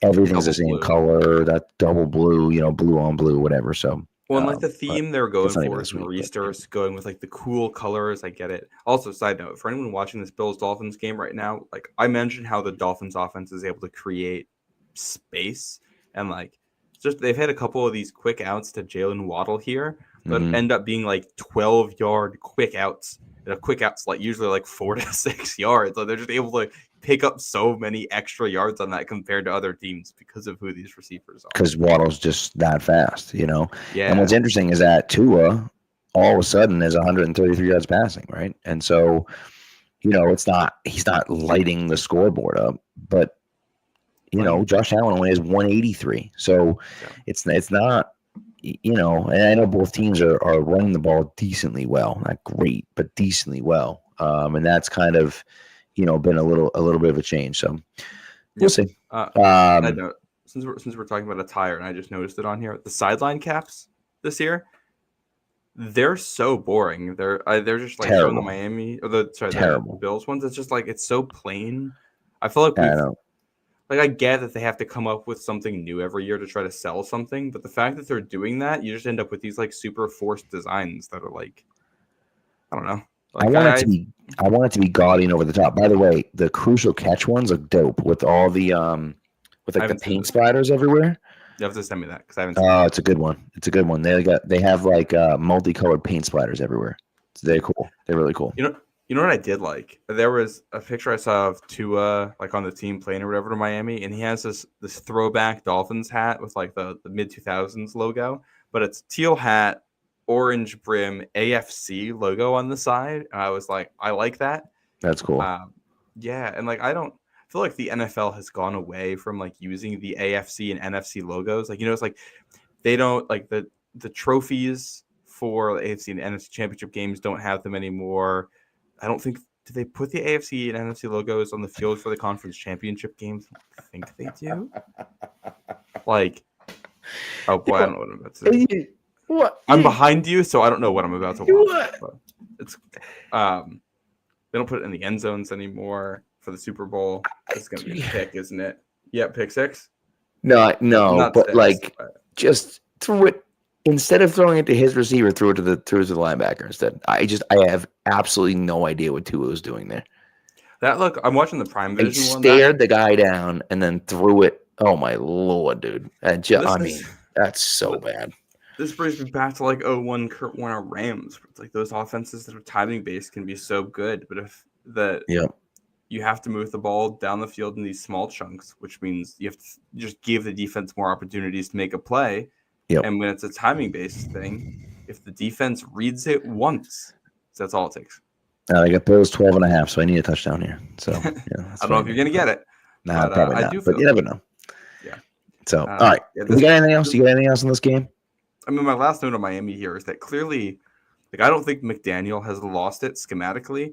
everything's the same color, that double blue, blue on blue, whatever. So, well, and like the theme they're going for is Nor'easters, going with like the cool colors. I get it. Also, side note, for anyone watching this Bills-Dolphins game right now, like I mentioned how the Dolphins offense is able to create space, and like just they've had a couple of these quick outs to Jalen Waddle here that end up being like 12-yard quick outs. And a quick out's like usually like 4 to 6 yards. So they're just able to pick up so many extra yards on that compared to other teams because of who these receivers are. Because Waddle's just that fast, Yeah. And what's interesting is that Tua all of a sudden is 133 yards passing, right? And so, he's not lighting the scoreboard up, but Josh Allen only has 183. So it's not. And I know both teams are running the ball decently well, not great, but decently well. And that's kind of, been a little bit of a change. So we'll see. Since we're talking about attire, and I just noticed it on here, the sideline caps this year, they're so boring. They're just like showing the Miami or the Bills ones. It's just like it's so plain. I feel like I know. Like, I get that they have to come up with something new every year to try to sell something, but the fact that they're doing that, you just end up with these like super forced designs that are like, I don't know. Like, I want it to be gaudy and over the top. By the way, the crucial catch ones look dope with all the the paint splatters everywhere. You have to send me that because I haven't seen it. It's a good one. It's a good one. They have like multicolored paint splatters everywhere. They're cool. They're really cool. You know what I did like? There was a picture I saw of Tua like on the team playing or whatever to Miami, and he has this throwback Dolphins hat with like the mid 2000s logo, but it's teal hat, orange brim, AFC logo on the side, and I was like, I like that. That's cool. Yeah, and like I don't feel like the NFL has gone away from like using the AFC and NFC logos. Like, it's like they don't like the trophies for the AFC and NFC championship games don't have them anymore. I don't think do they put the AFC and NFC logos on the field for the conference championship games? I think they do. Like, oh boy, I don't know what I'm about to say. What? I'm behind you, so I don't know what I'm about to watch. But it's they don't put it in the end zones anymore for the Super Bowl. It's gonna be a pick, isn't it? Yeah, pick six. No, but six, like just throw it instead of throwing it to his receiver, throw it to the linebacker instead. I have absolutely no idea what Tua was doing there. That look, I'm watching the Prime He Vision one. Stared the guy down and then threw it. Oh my Lord, dude! That's so bad. This brings me back to like 01 Kurt Warner Rams. It's like those offenses that are timing based can be so good, but if you have to move the ball down the field in these small chunks, which means you have to just give the defense more opportunities to make a play. Yep. And when it's a timing based thing, if the defense reads it once, that's all it takes. I got Bills 12.5, so I need a touchdown here. So I don't know if you're gonna get it. Nah, probably not. But you never know. Yeah. So all right, you got anything else? You got anything else in this game? I mean, my last note on Miami here is that clearly, like, I don't think McDaniel has lost it schematically.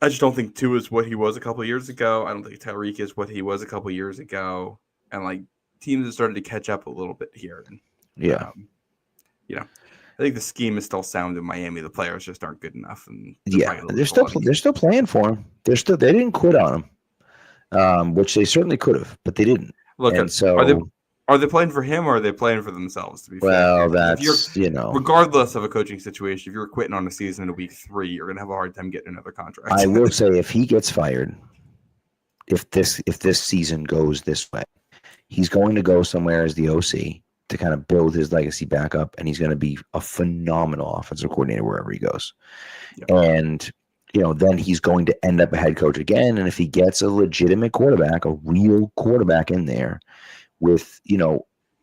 I just don't think Tua is what he was a couple of years ago. I don't think Tyreek is what he was a couple of years ago. And, like, teams have started to catch up a little bit here. And, I think the scheme is still sound in Miami. The players just aren't good enough. And they're still playing for him. They didn't quit on him, which they certainly could have, but they didn't. Look, are they playing for him or are they playing for themselves? To be fair, that's regardless of a coaching situation. If you're quitting on a season in week 3, you're gonna have a hard time getting another contract. I will say, if he gets fired, if this season goes this way, he's going to go somewhere as the OC to kind of build his legacy back up, and he's going to be a phenomenal offensive coordinator wherever he goes. Yep. And then he's going to end up a head coach again. And if he gets a legitimate quarterback, a real quarterback in there, with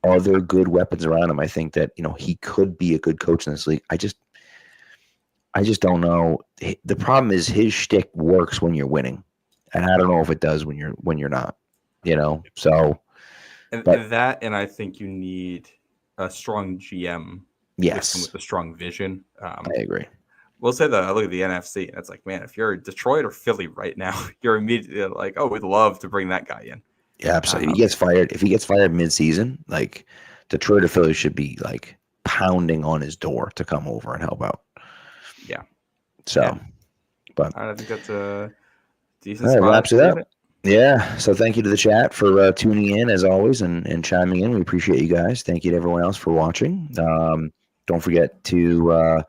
other good weapons around him, I think that he could be a good coach in this league. I just don't know. The problem is his shtick works when you're winning, and I don't know if it does when you're not. So. And I think you need a strong GM. Yes, with a strong vision. I agree. We'll say that I look at the NFC, and it's like, man, if you're Detroit or Philly right now, you're immediately like, oh, we'd love to bring that guy in. Yeah, absolutely. If he gets fired mid-season, like Detroit or Philly should be like pounding on his door to come over and help out. Yeah. So, but I think that's a decent spot. Wraps it up. It. Yeah. So thank you to the chat for tuning in as always and chiming in. We appreciate you guys. Thank you to everyone else for watching. Don't forget to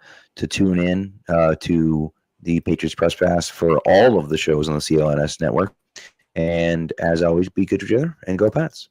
tune in to the Patriots Press Pass for all of the shows on the CLNS network. And as always, be good to each other and go Pats.